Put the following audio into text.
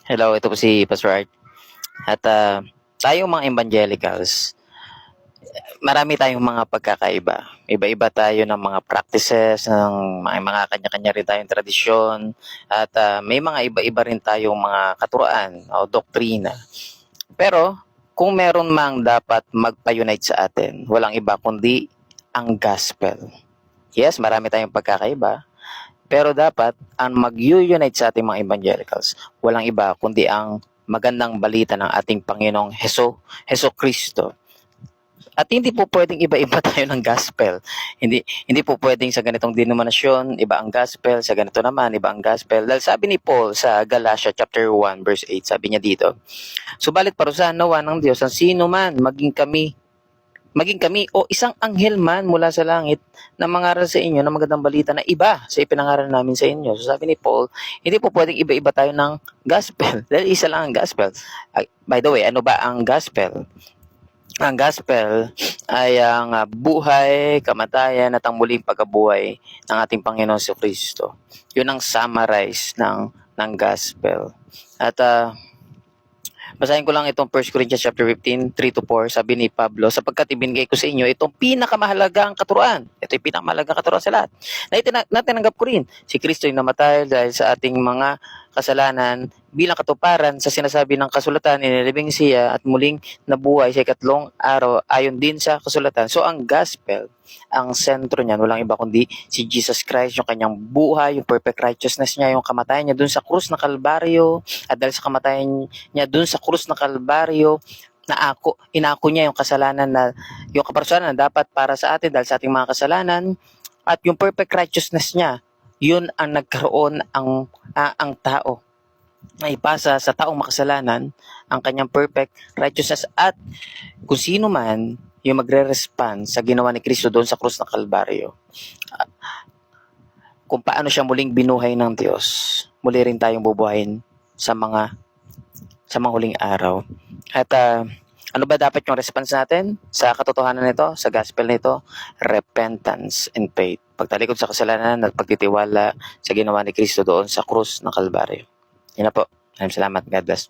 Hello, ito po si Pastor Art. At tayong mga evangelicals, marami tayong mga pagkakaiba. Iba-iba tayo ng mga practices, ng mga kanya-kanya rin tayong tradisyon, at may mga iba-iba rin tayong mga katuruan o doktrina. Pero kung meron mang dapat magpa-unite sa atin, walang iba kundi ang gospel. Yes, marami tayong pagkakaiba, pero dapat ang mag-unite sa ating mga evangelicals, walang iba kundi ang magandang balita ng ating Panginoong Heso Kristo. At hindi po pwedeng iba-iba tayo ng gospel. Hindi po pwedeng sa ganitong denominasyon, iba ang gospel, sa ganito naman, iba ang gospel. Dahil sabi ni Paul sa Galatia chapter 1 verse 8, sabi niya dito, subalit parusahan nawa ng Diyos ang sino man maging kami o isang anghel man mula sa langit na mangaral sa inyo ng magandang balita na iba sa ipinangaral namin sa inyo. So sabi ni Paul, hindi po pwedeng iba-iba tayo ng gospel dahil isa lang ang gospel. By the way, ano ba ang gospel? Ang gospel ay ang buhay, kamatayan at ang muling pagkabuhay ng ating Panginoon si Kristo. Yun ang summarize ng gospel. At basahin ko lang itong 1 Corinthians chapter 15, 3-4. Sabi ni Pablo, sapagkat ibinigay ko sa inyo itong pinakamahalagang katuruan. Ito yung pinakamahalagang katuruan sa lahat. Na tinanggap ko rin. Si Kristo yung namatay dahil sa ating mga kasalanan bilang katuparan sa sinasabi ng kasulatan, inilibing siya at muling nabuhay sa ikatlong araw ayon din sa kasulatan. So ang gospel, ang sentro niyan, walang iba kundi si Jesus Christ, yung kanyang buhay, yung perfect righteousness niya, yung kamatayan niya dun sa krus na Kalbaryo, at dahil sa kamatayan niya dun sa krus na Kalbaryo, inako niya yung kasalanan na, yung kaparusahan na dapat para sa atin dahil sa ating mga kasalanan, at yung perfect righteousness niya, yun ang nagkaroon ang tao na ipasa sa taong makasalanan ang kanyang perfect righteousness, at kung sino man yung magre-respond sa ginawa ni Kristo doon sa krus ng Kalbaryo, kung paano siya muling binuhay ng Diyos, muli rin tayong bubuhayin sa mga huling araw. At ano ba dapat yung response natin sa katotohanan nito, sa gospel nito? Repentance and faith. Pagtalikod sa kasalanan at pagtitiwala sa ginawa ni Kristo doon sa krus ng Kalbaryo. Yun na po. Maraming salamat. God bless.